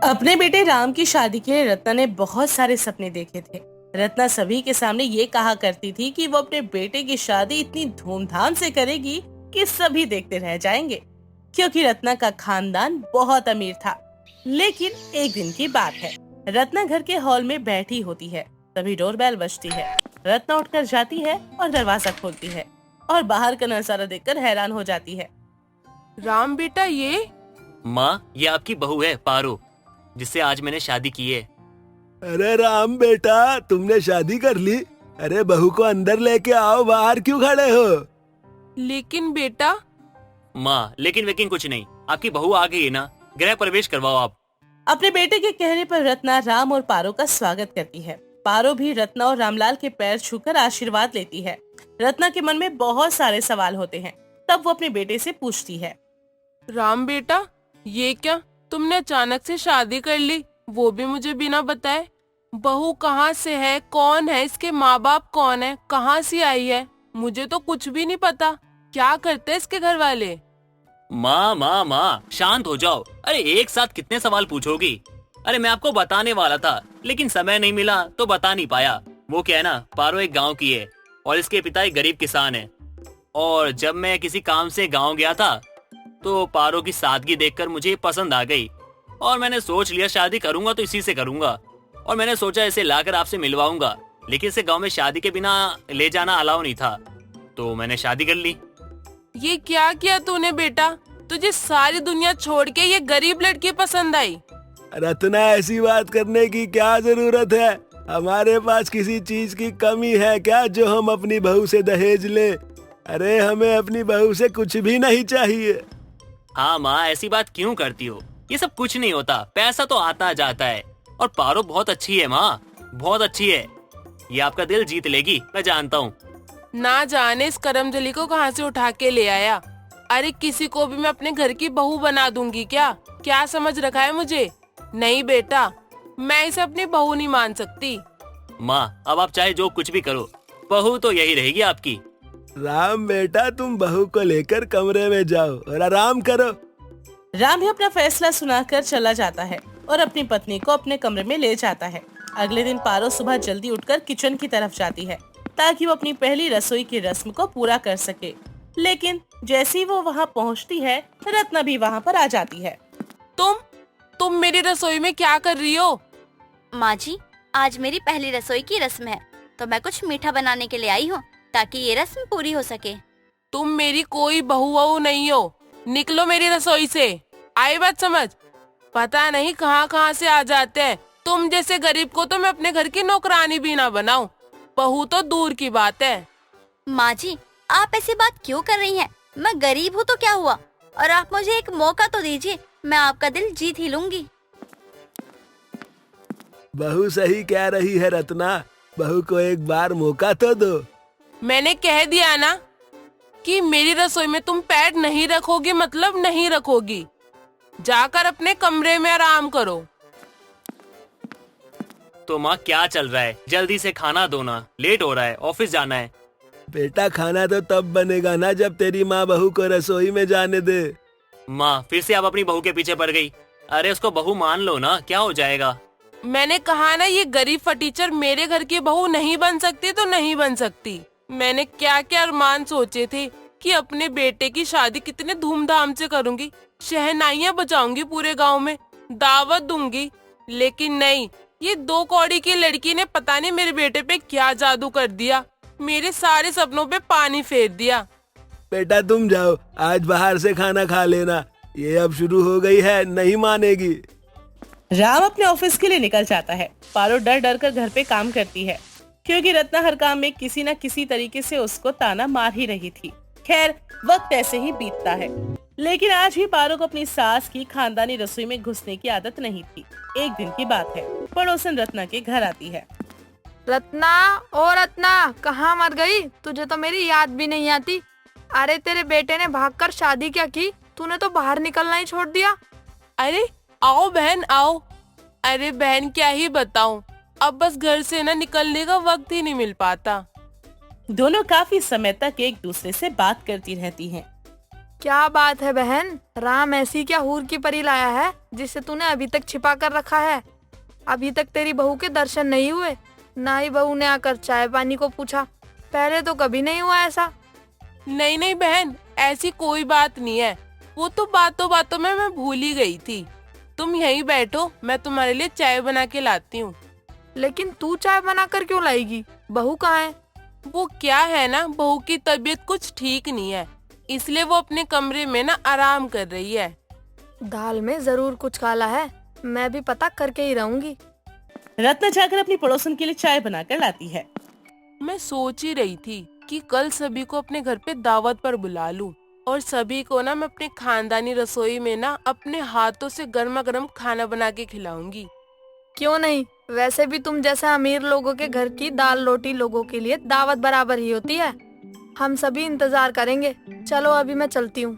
अपने बेटे राम की शादी के लिए रत्ना ने बहुत सारे सपने देखे थे। रत्ना सभी के सामने ये कहा करती थी कि वो अपने बेटे की शादी इतनी धूमधाम से करेगी कि सभी देखते रह जाएंगे, क्योंकि रत्ना का खानदान बहुत अमीर था। लेकिन एक दिन की बात है, रत्ना घर के हॉल में बैठी होती है, तभी डोरबेल बजती है। रत्ना उठकर जाती है और दरवाजा खोलती है और बाहर का नजारा देखकर हैरान हो जाती है। राम बेटा, ये माँ, ये आपकी बहू है पारो, जिससे आज मैंने शादी की है। अरे राम बेटा, तुमने शादी कर ली? अरे बहू को अंदर लेके आओ, बाहर क्यों खड़े हो? लेकिन बेटा। माँ, लेकिन वेकिन कुछ नहीं, आपकी बहू आ गई है ना, गृह प्रवेश करवाओ आप। अपने बेटे के कहने पर रत्ना राम और पारो का स्वागत करती है। पारो भी रत्ना और रामलाल के पैर छूकर आशीर्वाद लेती है। रत्ना के मन में बहुत सारे सवाल होते हैं। तब वो अपने बेटे से पूछती है, राम बेटा, ये क्या तुमने अचानक से शादी कर ली, वो भी मुझे बिना बताए? बहू कहाँ से है, कौन है, इसके माँ बाप कौन है, कहाँ से आई है? मुझे तो कुछ भी नहीं पता। क्या करते हैं इसके घर वाले? माँ, शांत हो जाओ। अरे एक साथ कितने सवाल पूछोगी? अरे मैं आपको बताने वाला था, लेकिन समय नहीं मिला तो बता नहीं पाया। वो क्या है ना, पारो एक गांव की है और इसके पिता एक गरीब किसान है। और जब मैं किसी काम से गांव गया था तो पारो की सादगी देखकर मुझे पसंद आ गई और मैंने सोच लिया शादी करूंगा तो इसी से करूंगा। और मैंने सोचा इसे लाकर आपसे मिलवाऊंगा, लेकिन इसे गांव में शादी के बिना ले जाना अलाउ नहीं था, तो मैंने शादी कर ली। ये क्या किया तूने बेटा? तुझे सारी दुनिया छोड़ के ये गरीब लड़की पसंद आई? रत्ना, ऐसी बात करने की क्या जरूरत है? हमारे पास किसी चीज की कमी है क्या जो हम अपनी बहू से दहेज ले? अरे हमें अपनी बहू से कुछ भी नहीं चाहिए। हाँ माँ, ऐसी बात क्यों करती हो? ये सब कुछ नहीं होता, पैसा तो आता जाता है। और पारो बहुत अच्छी है माँ, बहुत अच्छी है। ये आपका दिल जीत लेगी, मैं जानता हूँ। ना जाने इस करमजली को कहाँ से उठा के ले आया। अरे किसी को भी मैं अपने घर की बहू बना दूंगी क्या? क्या समझ रखा है मुझे? नहीं बेटा, मैं इसे अपनी बहू नहीं मान सकती। माँ, अब आप चाहे जो कुछ भी करो, बहू तो यही रहेगी आपकी। राम बेटा, तुम बहू को लेकर कमरे में जाओ और आराम करो। राम भी अपना फैसला सुनाकर चला जाता है और अपनी पत्नी को अपने कमरे में ले जाता है। अगले दिन पारो सुबह जल्दी उठकर किचन की तरफ जाती है ताकि वो अपनी पहली रसोई की रस्म को पूरा कर सके। लेकिन जैसे ही वो वहाँ पहुँचती है, रत्ना भी वहाँ पर आ जाती है। तुम मेरी रसोई में क्या कर रही हो? माँ जी, आज मेरी पहली रसोई की रस्म है, तो मैं कुछ मीठा बनाने के लिए आई हूँ ताकि ये रस्म पूरी हो सके। तुम मेरी कोई बहू वहू नहीं हो, निकलो मेरी रसोई से। आई बात समझ? पता नहीं कहाँ कहाँ से आ जाते हैं। तुम जैसे गरीब को तो मैं अपने घर की नौकरानी भी ना बनाऊं, बहू तो दूर की बात है। माँ जी, आप ऐसी बात क्यों कर रही हैं? मैं गरीब हूँ तो क्या हुआ, और आप मुझे एक मौका तो दीजिए, मैं आपका दिल जीत ही लूंगी। बहू सही कह रही है रत्ना, बहू को एक बार मौका तो दो। मैंने कह दिया ना कि मेरी रसोई में तुम पैर नहीं रखोगी, मतलब नहीं रखोगी। जाकर अपने कमरे में आराम करो। तो माँ, क्या चल रहा है? जल्दी से खाना दो ना, लेट हो रहा है, ऑफिस जाना है। बेटा, खाना तो तब बनेगा ना जब तेरी माँ बहू को रसोई में जाने दे। माँ, फिर से आप अपनी बहू के पीछे पड़ गई। अरे उसको बहू मान लो ना, क्या हो जाएगा? मैंने कहा ना, ये गरीब फटीचर मेरे घर की बहू नहीं बन सकती तो नहीं बन सकती। मैंने क्या क्या अरमान सोचे थे कि अपने बेटे की शादी कितने धूमधाम से करूंगी, शहनाइयां बजाऊंगी पूरे गांव में, दावत दूंगी। लेकिन नहीं, ये दो कौड़ी की लड़की ने पता नहीं मेरे बेटे पे क्या जादू कर दिया, मेरे सारे सपनों पे पानी फेर दिया। बेटा तुम जाओ, आज बाहर से खाना खा लेना, ये अब शुरू हो गई है, नहीं मानेगी। राम अपने ऑफिस के लिए निकल जाता है। पारो डर डर कर घर पे काम करती है, क्योंकि रत्ना हर काम में किसी न किसी तरीके से उसको ताना मार ही रही थी। खैर, वक्त ऐसे ही बीतता है, लेकिन आज भी पारो को अपनी सास की खानदानी रसोई में घुसने की आदत नहीं थी। एक दिन की बात है, पड़ोसन रत्ना के घर आती है। रत्ना, ओ रत्ना, कहाँ मर गई? तुझे तो मेरी याद भी नहीं आती। अरे तेरे बेटे ने भागकर शादी क्या की, तूने तो बाहर निकलना ही छोड़ दिया। अरे आओ बहन आओ। अरे बहन, क्या ही बताऊं, अब बस घर से ना निकलने का वक्त ही नहीं मिल पाता। दोनों काफी समय तक एक दूसरे से बात करती रहती हैं। क्या बात है बहन, राम ऐसी क्या हूर की परी लाया है जिसे तूने अभी तक छिपा कर रखा है? अभी तक तेरी बहू के दर्शन नहीं हुए, ना ही बहू ने आकर चाय पानी को पूछा। पहले तो कभी नहीं हुआ ऐसा। नहीं नहीं बहन, ऐसी कोई बात नहीं है। वो तो बातों बातों में मैं भूल ही गई थी। तुम यहीं बैठो, मैं तुम्हारे लिए चाय बना के लाती हूँ। लेकिन तू चाय बनाकर क्यों लाएगी? बहू कहाँ है? वो क्या है ना, बहू की तबीयत कुछ ठीक नहीं है, इसलिए वो अपने कमरे में ना आराम कर रही है। दाल में जरूर कुछ काला है, मैं भी पता करके ही रहूंगी। रत्ना जाकर अपनी पड़ोसन के लिए चाय बनाकर लाती है। मैं सोच ही रही थी कि कल सभी को अपने घर पे दावत पर बुला लूं और सभी को ना मैं अपने खानदानी रसोई में ना अपने हाथों से गर्मा गर्म खाना बना के खिलाऊंगी। क्यों नहीं, वैसे भी तुम जैसे अमीर लोगों के घर की दाल रोटी लोगों के लिए दावत बराबर ही होती है। हम सभी इंतजार करेंगे। चलो अभी मैं चलती हूँ।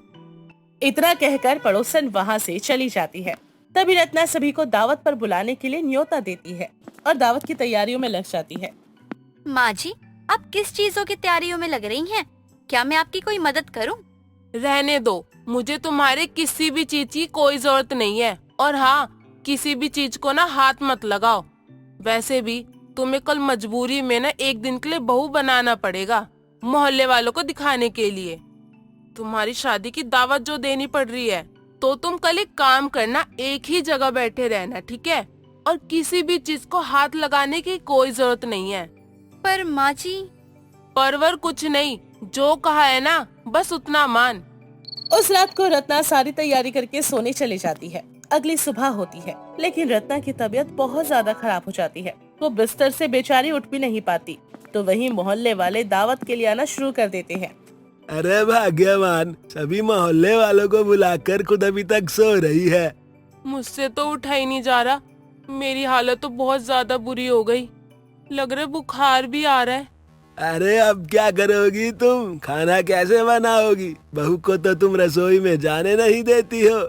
इतना कहकर पड़ोसन वहाँ से चली जाती है। तभी रत्ना सभी को दावत पर बुलाने के लिए न्योता देती है और दावत की तैयारियों में लग जाती है। माँ जी, आप किस चीजों की तैयारियों में लग रही हैं? क्या मैं आपकी कोई मदद करूं? रहने दो, मुझे तुम्हारे किसी भी चीज की कोई जरूरत नहीं है। और हाँ, किसी भी चीज को ना हाथ मत लगाओ। वैसे भी तुम्हें कल मजबूरी में ना एक दिन के लिए बहू बनाना पड़ेगा, मोहल्ले वालों को दिखाने के लिए। तुम्हारी शादी की दावत जो देनी पड़ रही है, तो तुम कल एक काम करना, एक ही जगह बैठे रहना, ठीक है? और किसी भी चीज को हाथ लगाने की कोई जरूरत नहीं है। पर माँ जी। परवर कुछ नहीं, जो कहा है ना बस उतना मान। उस रात को रत्ना सारी तैयारी करके सोने चली जाती है। अगली सुबह होती है, लेकिन रत्ना की तबीयत बहुत ज्यादा खराब हो जाती है। वो बिस्तर से बेचारी उठ भी नहीं पाती। तो वहीं मोहल्ले वाले दावत के लिए आना शुरू कर देते हैं। अरे भाग्यवान, सभी मोहल्ले वालों को बुलाकर खुद अभी तक सो रही है। मुझसे तो उठा ही नहीं जा रहा। मेरी हालत तो बहुत ज्यादा बुरी हो गई, लग रहा है बुखार भी आ रहा है। अरे अब क्या करोगी तुम? खाना कैसे बनाओगी? बहू को तो तुम रसोई में जाने नहीं देती हो।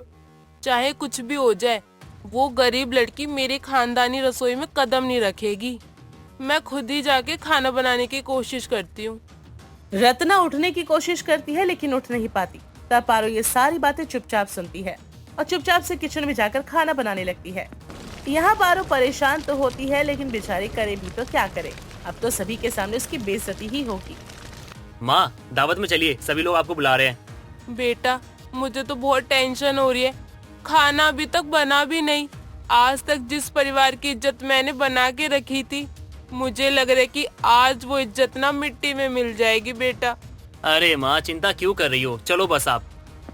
चाहे कुछ भी हो जाए, वो गरीब लड़की मेरे खानदानी रसोई में कदम नहीं रखेगी। मैं खुद ही जाके खाना बनाने की कोशिश करती हूँ। रत्ना उठने की कोशिश करती है, लेकिन उठ नहीं पाती। तब पारो ये सारी बातें चुपचाप सुनती है और चुपचाप से किचन में जाकर खाना बनाने लगती है। यहाँ पारो परेशान तो होती है, लेकिन बेचारी करे भी तो क्या करे। अब तो सभी के सामने उसकी बेइज्जती ही होगी। माँ, दावत में चलिए, सभी लोग आपको बुला रहे हैं। बेटा, मुझे तो बहुत टेंशन हो रही है। खाना अभी तक बना भी नहीं। आज तक जिस परिवार की इज्जत मैंने बना के रखी थी, मुझे लग रहा है कि आज वो इज्जत ना मिट्टी में मिल जाएगी। बेटा, अरे माँ, चिंता क्यों कर रही हो? चलो बस आप।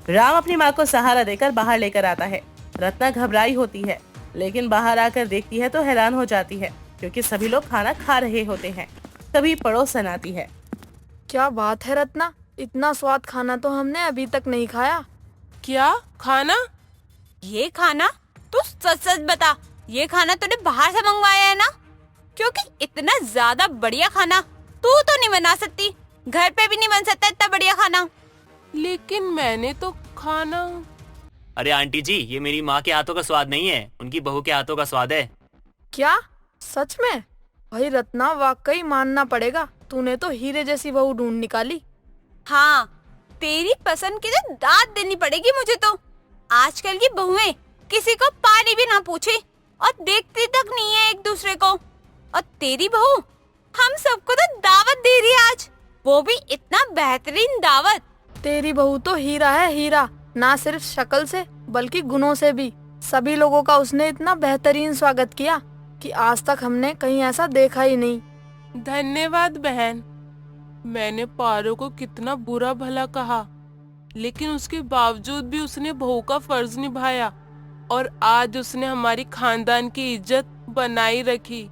राम अपनी माँ को सहारा देकर बाहर लेकर आता है। रत्ना घबराई होती है, लेकिन बाहर आकर देखती है तो हैरान हो जाती है, क्योंकि सभी लोग खाना खा रहे होते हैं। तभी पड़ोसन आती है। क्या बात है रत्ना, इतना स्वाद खाना तो हमने अभी तक नहीं खाया। क्या खाना? ये खाना? तू सच सच बता, ये खाना तूने बाहर से मंगवाया है ना? क्योंकि इतना ज्यादा बढ़िया खाना तू तो नहीं बना सकती, घर पे भी नहीं बन सकता इतना बढ़िया खाना। लेकिन मैंने तो खाना। अरे आंटी जी, ये मेरी माँ के हाथों का स्वाद नहीं है, उनकी बहू के हाथों का स्वाद है। क्या सच में? भाई रत्ना, वाकई मानना पड़ेगा, तूने तो हीरे जैसी बहू ढूंढ निकाली। हाँ, तेरी पसंद की तो दाद देनी पड़ेगी मुझे तो। आजकल की बहुएं किसी को पानी भी ना पूछे और देखती तक नहीं है एक दूसरे को। और तेरी बहू हम सबको तो दावत दे रही है आज, वो भी इतना बेहतरीन दावत। तेरी बहू तो हीरा है, हीरा। ना सिर्फ शक्ल से बल्कि गुणों से भी। सभी लोगों का उसने इतना बेहतरीन स्वागत किया कि आज तक हमने कहीं ऐसा देखा ही नहीं। धन्यवाद बहन। मैंने पारो को कितना बुरा भला कहा, लेकिन उसके बावजूद भी उसने बहू का फर्ज निभाया और आज उसने हमारी खानदान की इज्जत बनाई रखी।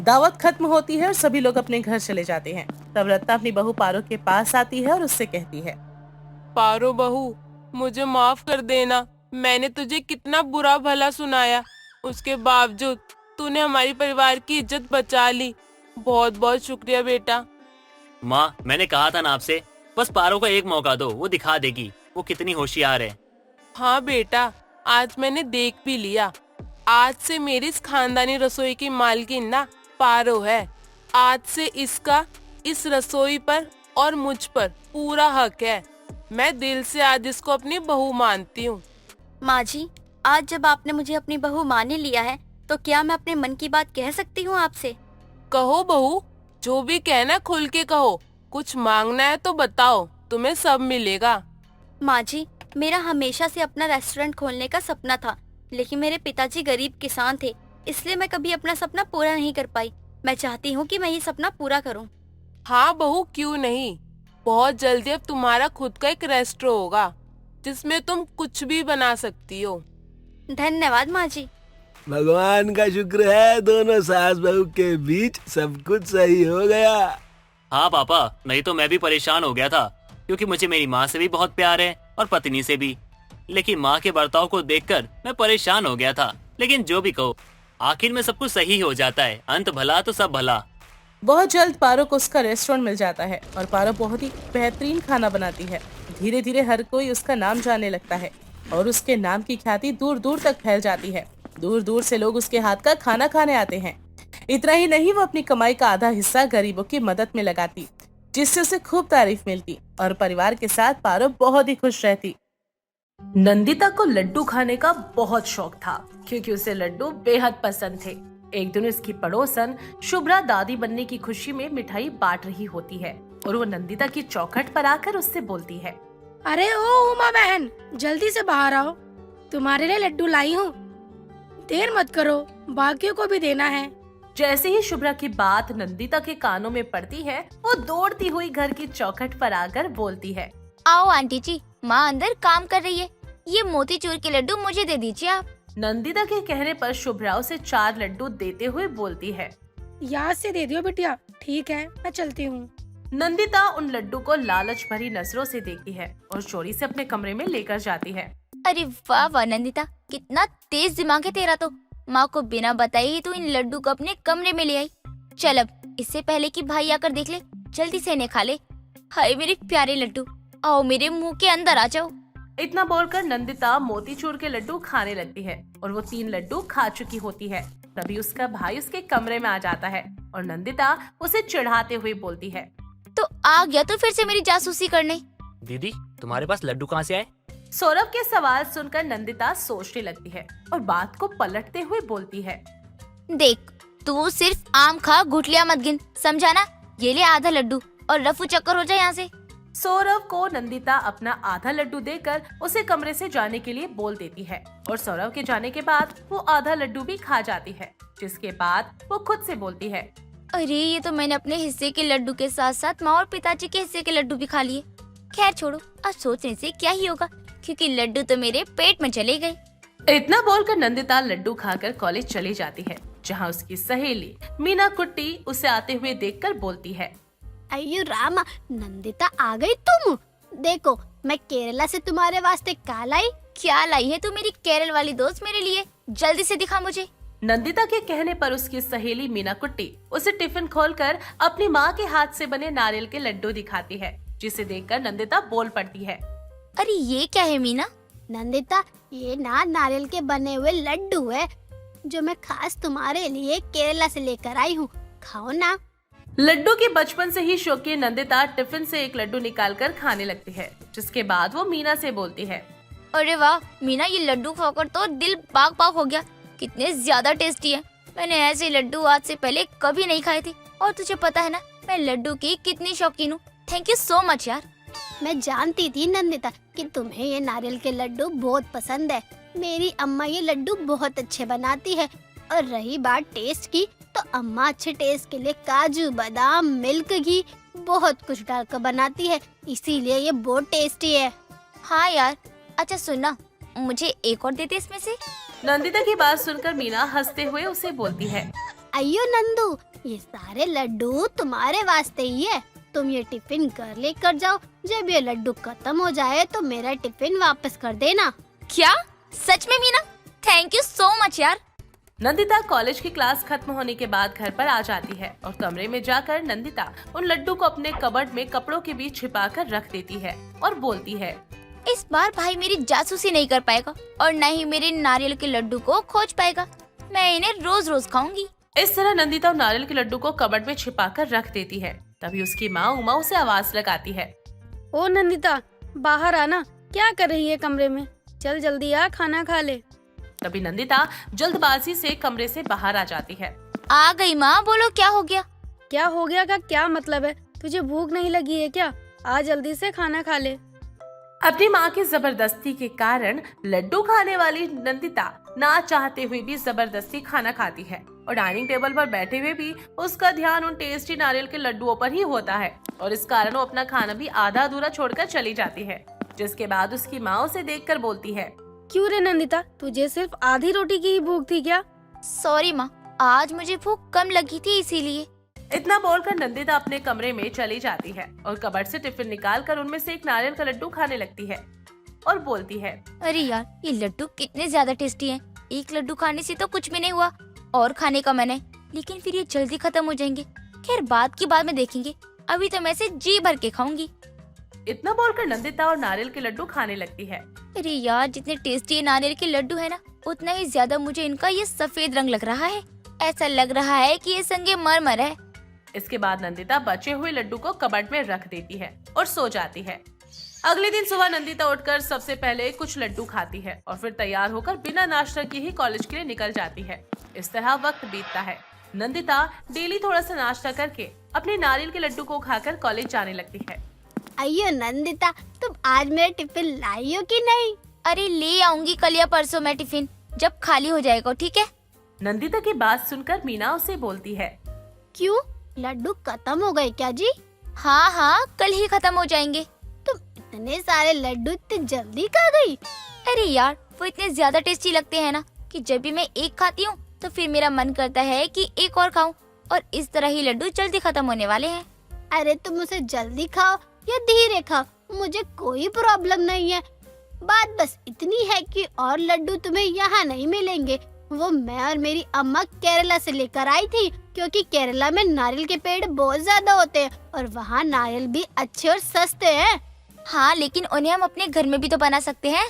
दावत खत्म होती है और सभी लोग अपने घर चले जाते हैं। तब रत्ना अपनी बहू पारो के पास आती है और उससे कहती है, पारो बहू, मुझे माफ कर देना। मैंने तुझे कितना बुरा भला सुनाया, उसके बावजूद तूने हमारी परिवार की इज्जत बचा ली। बहुत बहुत शुक्रिया बेटा। माँ, मैंने कहा था ना आपसे, बस पारो को एक मौका दो, वो दिखा देगी वो कितनी होशियार है। हाँ बेटा, आज मैंने देख भी लिया। आज से मेरी इस खानदानी रसोई की मालकिन ना पारो है। आज से इसका इस रसोई पर और मुझ पर पूरा हक है। मैं दिल से आज इसको अपनी बहू मानती हूँ। माँ जी, आज जब आपने मुझे अपनी बहू मान ही लिया है तो क्या मैं अपने मन की बात कह सकती हूँ आपसे? कहो बहू, जो भी कहना खुल के कहो। कुछ मांगना है तो बताओ, तुम्हें सब मिलेगा। माँ जी, मेरा हमेशा से अपना रेस्टोरेंट खोलने का सपना था, लेकिन मेरे पिताजी गरीब किसान थे, इसलिए मैं कभी अपना सपना पूरा नहीं कर पाई। मैं चाहती हूँ कि मैं ये सपना पूरा करूँ। हाँ बहू, क्यों नहीं। बहुत जल्दी अब तुम्हारा खुद का एक रेस्टोरेंट होगा जिसमें तुम कुछ भी बना सकती हो। धन्यवाद माँ जी। भगवान का शुक्र है, दोनों सास बहू के बीच सब कुछ सही हो गया। हाँ पापा, नहीं तो मैं भी परेशान हो गया था, क्योंकि मुझे मेरी माँ से भी बहुत प्यार है और पत्नी से भी। लेकिन माँ के बर्ताव को देखकर मैं परेशान हो गया था। लेकिन जो भी कहो, आखिर में सब कुछ सही हो जाता है। अंत भला तो सब भला। बहुत जल्द पारो को उसका रेस्टोरेंट मिल जाता है और पारो बहुत ही बेहतरीन खाना बनाती है। धीरे धीरे हर कोई उसका नाम जानने लगता है और उसके नाम की ख्याति दूर दूर तक फैल जाती है। दूर दूर से लोग उसके हाथ का खाना खाने आते हैं। इतना ही नहीं, वो अपनी कमाई का आधा हिस्सा गरीबों की मदद में लगाती, जिससे उसे खूब तारीफ मिलती और परिवार के साथ पारो बहुत ही खुश रहती। नंदिता को लड्डू खाने का बहुत शौक था, क्योंकि उसे लड्डू बेहद पसंद थे। एक दिन उसकी पड़ोसन शुभ्रा दादी बनने की खुशी में मिठाई बांट रही होती है और वो नंदिता की चौखट पर आकर उससे बोलती है, अरे ओ उमा बहन, जल्दी से बाहर आओ, तुम्हारे लिए लड्डू लाई हूँ। देर मत करो, बाकियों को भी देना है। जैसे ही शुभ्रा की बात नंदिता के कानों में पड़ती है, वो दौड़ती हुई घर की चौखट पर आकर बोलती है, आओ आंटी जी, माँ अंदर काम कर रही है, ये मोतीचूर के लड्डू मुझे दे दीजिए आप। नंदिता के कहने पर शुभ्रा उसे 4 लड्डू देते हुए बोलती है, याद से दे दियो बिटिया। ठीक है, मैं चलती हूँ। नंदिता उन लड्डू को लालच भरी नजरों से देखती है और चोरी से अपने कमरे में लेकर जाती है। अरे वाह वाह नंदिता, कितना तेज दिमाग है तेरा तो। माँ को बिना बताए ही तू इन लड्डू को अपने कमरे में ले आई। चल अब इससे पहले कि भाई आकर देख ले, जल्दी से इन्हें खा ले। हाय मेरे प्यारे लड्डू, आओ मेरे मुंह के अंदर आ जाओ। इतना बोलकर नंदिता मोतीचूर के लड्डू खाने लगती है और वो 3 लड्डू खा चुकी होती है। तभी उसका भाई उसके कमरे में आ जाता है और नंदिता उसे चिढ़ाते हुए बोलती है, तो आ गया तो फिर से मेरी जासूसी करने। दीदी, तुम्हारे पास लड्डू कहाँ से आए? सौरभ के सवाल सुनकर नंदिता सोचने लगती है और बात को पलटते हुए बोलती है, देख तू सिर्फ आम खा, गुठलियां मत गिन, समझा ना। ये ले आधा लड्डू और रफू चक्कर हो जाए यहाँ से। सौरभ को नंदिता अपना आधा लड्डू देकर उसे कमरे से जाने के लिए बोल देती है और सौरभ के जाने के बाद वो आधा लड्डू भी खा जाती है, जिसके बाद वो खुद से बोलती है, अरे ये तो मैंने अपने हिस्से के लड्डू के साथ साथ माँ और पिताजी के हिस्से के लड्डू भी खा लिए। खैर छोड़ो, अब सोचने से क्या ही होगा, क्योंकि लड्डू तो मेरे पेट में चले गए। इतना बोलकर नंदिता लड्डू खाकर कॉलेज चली जाती है, जहाँ उसकी सहेली मीना कुट्टी उसे आते हुए देखकर बोलती है, अयो रामा, नंदिता आ गई तुम। देखो मैं केरला से तुम्हारे वास्ते क्या लाई। क्या लाई है तू मेरी केरल वाली दोस्त मेरे लिए, जल्दी से दिखा मुझे। नंदिता के कहने पर उसकी सहेली मीना कुट्टी उसे टिफिन खोलकर अपनी माँ के हाथ से बने नारियल के लड्डू दिखाती है, जिसे देखकर नंदिता बोल पड़ती है, अरे ये क्या है मीना? नंदिता, ये ना नारियल के बने हुए लड्डू है, जो मैं खास तुम्हारे लिए केरला से लेकर आई हूँ, खाओ ना। लड्डू की बचपन से ही शौकीन नंदिता टिफिन से एक लड्डू निकालकर खाने लगती है, जिसके बाद वो मीना से बोलती है, अरे वाह मीना, ये लड्डू खाकर तो दिल बाग बाग हो गया, कितने ज्यादा टेस्टी है। मैंने ऐसे लड्डू आज से पहले कभी नहीं खाए थे, और तुझे पता है ना मैं लड्डू की कितनी शौकीन हूँ। थैंक यू सो मच यार। मैं जानती थी नंदिता कि तुम्हें ये नारियल के लड्डू बहुत पसंद है। मेरी अम्मा ये लड्डू बहुत अच्छे बनाती है, और रही बात टेस्ट की, तो अम्मा अच्छे टेस्ट के लिए काजू, बादाम, मिल्क, घी बहुत कुछ डालकर बनाती है, इसीलिए ये बहुत टेस्टी है। हाँ यार, अच्छा सुनना, मुझे एक और देते इसमें से। नंदिता की बात सुनकर मीना हंसते हुए उसे बोलती है, अयो नंदू, ये सारे लड्डू तुम्हारे वास्ते ही है, तुम ये टिफिन घर लेकर जाओ। जब ये लड्डू खत्म हो जाए तो मेरा टिफिन वापस कर देना। क्या सच में Meena? Thank you so much यार। नंदिता कॉलेज की क्लास खत्म होने के बाद घर पर आ जाती है और कमरे में जाकर नंदिता उन लड्डू को अपने कबर्ड में कपड़ों के बीच छिपाकर रख देती है और बोलती है, इस बार भाई मेरी जासूसी नहीं कर पाएगा और न ही मेरे नारियल के लड्डू को खोज पाएगा। मैं इन्हें रोज रोज खाऊंगी। इस तरह नंदिता नारियल के लड्डू को कबर्ड में छिपाकर रख देती है। तभी उसकी माँ उमा उसे आवाज लगाती है, ओ नंदिता, बाहर आना, क्या कर रही है कमरे में? चल जल्दी आ, खाना खा ले। तभी नंदिता जल्दबाजी से कमरे से बाहर आ जाती है। आ गई माँ, बोलो क्या हो गया? क्या हो गया का क्या मतलब है? तुझे भूख नहीं लगी है क्या? आ जल्दी से खाना खा ले। अपनी माँ की जबरदस्ती के कारण लड्डू खाने वाली नंदिता ना चाहते हुए भी जबरदस्ती खाना खाती है और डाइनिंग टेबल पर बैठे हुए भी उसका ध्यान उन टेस्टी नारियल के लड्डुओं पर ही होता है और इस कारण वो अपना खाना भी आधा अधूरा छोड़कर चली जाती है। जिसके बाद उसकी माँ उसे देखकर बोलती है, क्यों रे नंदिता, तुझे सिर्फ आधी रोटी की ही भूख थी क्या? सॉरी माँ, आज मुझे भूख कम लगी थी इसीलिए। इतना बोलकर नंदिता अपने कमरे में चली जाती है और कबर्ड से टिफिन निकालकर उनमें से एक नारियल का लड्डू खाने लगती है और बोलती है, अरे यार, ये लड्डू कितने ज्यादा टेस्टी हैं। एक लड्डू खाने से तो कुछ भी नहीं हुआ और खाने का मन है, लेकिन फिर ये जल्दी खत्म हो जाएंगे। खैर बात की बाद में देखेंगे, अभी तो मैं इसे जी भर के खाऊंगी। इतना बोलकर नंदिता और नारियल के लड्डू खाने लगती है। अरे यार, जितने टेस्टी ये नारियल के लड्डू है ना, उतना ही ज्यादा मुझे इनका ये सफेद रंग लग रहा है। ऐसा लग रहा है कि ये संगमरमर है। इसके बाद नंदिता बचे हुए लड्डू को कबर्ड में रख देती है और सो जाती है। अगले दिन सुबह नंदिता उठकर सबसे पहले कुछ लड्डू खाती है और फिर तैयार होकर बिना नाश्ता किए ही कॉलेज के लिए निकल जाती है। इस तरह वक्त बीतता है। नंदिता डेली थोड़ा सा नाश्ता करके अपने नारियल के लड्डू को खाकर कॉलेज जाने लगती है। अयो नंदिता, तुम आज मेरा टिफिन लाई हो कि नहीं? अरे ले आऊंगी कल या परसों मैं टिफिन, जब खाली हो जाएगा, ठीक है? नंदिता की बात सुनकर मीना उसे बोलती है, क्यों, लड्डू खत्म हो गए क्या जी? हाँ हाँ, कल ही खत्म हो जाएंगे। तुम इतने सारे लड्डू इतनी जल्दी खा गई? अरे यार, वो इतने ज्यादा टेस्टी लगते हैं ना कि जब भी मैं एक खाती हूँ तो फिर मेरा मन करता है कि एक और खाऊं, और इस तरह ही लड्डू जल्दी खत्म होने वाले हैं। अरे तुम उसे जल्दी खाओ या धीरे खाओ, मुझे कोई प्रॉब्लम नहीं है। बात बस इतनी है कि और लड्डू तुम्हें यहाँ नहीं मिलेंगे। वो मैं और मेरी अम्मा केरला से लेकर आई थी, क्योंकि केरला में नारियल के पेड़ बहुत ज्यादा होते हैं और वहाँ नारियल भी अच्छे और सस्ते हैं। हाँ, लेकिन उन्हें हम अपने घर में भी तो बना सकते हैं।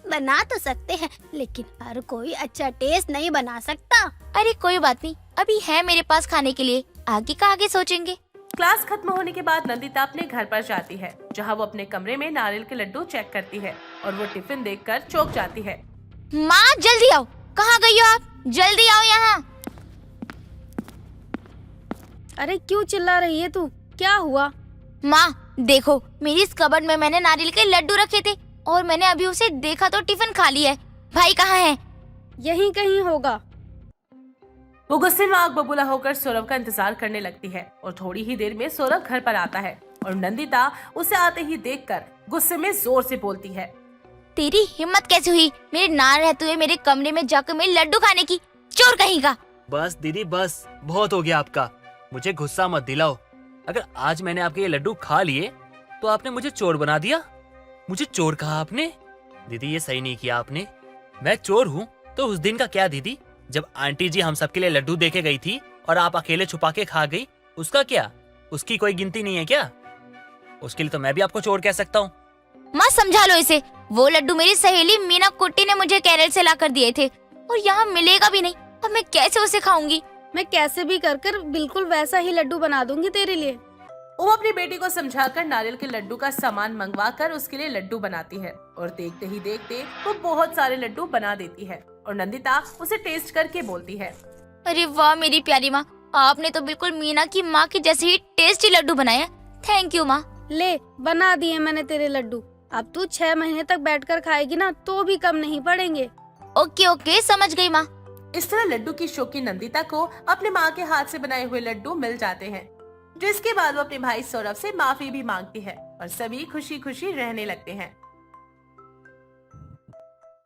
बना तो सकते हैं, लेकिन हर कोई अच्छा टेस्ट नहीं बना सकता। अरे कोई बात नहीं, अभी है मेरे पास खाने के लिए, आगे का आगे सोचेंगे। क्लास खत्म होने के बाद नंदिता अपने घर पर जाती है, जहाँ वो अपने कमरे में नारियल के लड्डू चेक करती है और वो टिफिन देखकर चौंक जाती है। माँ जल्दी आओ, कहाँ गई हो आप? जल्दी आओ यहाँ। अरे क्यों चिल्ला रही है तू, क्या हुआ? माँ देखो, मेरी इस कबर्ड में मैंने नारियल के लड्डू रखे थे और मैंने अभी उसे देखा तो टिफिन खाली है। भाई कहाँ है? यहीं कहीं होगा। वो गुस्से में आग बबूला होकर सौरभ का इंतजार करने लगती है और थोड़ी ही देर में सौरभ घर पर आता है और नंदिता उसे आते ही देखकर गुस्से में जोर से बोलती है, तेरी हिम्मत कैसे हुई मेरे ना रहते हुए मेरे कमरे में जाकर मेरे लड्डू खाने की? चोर कहीं का। बस दीदी बस, बहुत हो गया आपका। मुझे गुस्सा मत दिलाओ। अगर आज मैंने आपके ये लड्डू खा लिए तो आपने मुझे चोर बना दिया। मुझे चोर कहा आपने। दीदी ये सही नहीं किया आपने। मैं चोर हूँ तो उस दिन का क्या दीदी, जब आंटी जी हम सबके लिए लड्डू देके गई थी और आप अकेले छुपा के खा गई, उसका क्या? उसकी कोई गिनती नहीं है क्या? उसके लिए तो मैं भी आपको चोर कह सकता हूँ। माँ समझा लो इसे। वो लड्डू मेरी सहेली मीना कुट्टी ने मुझे केरल से ला कर दिए थे और यहाँ मिलेगा भी नहीं। अब मैं कैसे उसे खाऊंगी? मैं कैसे भी कर बिल्कुल वैसा ही लड्डू बना दूंगी तेरे लिए। वो अपनी बेटी को समझाकर नारियल के लड्डू का सामान मंगवाकर उसके लिए लड्डू बनाती है और देखते ही देखते वो बहुत सारे लड्डू बना देती है और नंदिता उसे टेस्ट करके बोलती है, अरे वाह मेरी प्यारी माँ, आपने तो बिल्कुल मीना की माँ की जैसे ही टेस्टी लड्डू बनाया। थैंक यू माँ। ले, बना दिए मैंने तेरे लड्डू। अब तू 6 महीने तक बैठकर खाएगी ना तो भी कम नहीं पड़ेंगे। ओके ओके, समझ गई माँ। इस तरह लड्डू की शौकीन नंदिता को अपने माँ के हाथ से बनाए हुए लड्डू मिल जाते हैं, जिसके बाद वो अपने भाई सौरभ से माफी भी मांगती है और सभी खुशी खुशी रहने लगते हैं।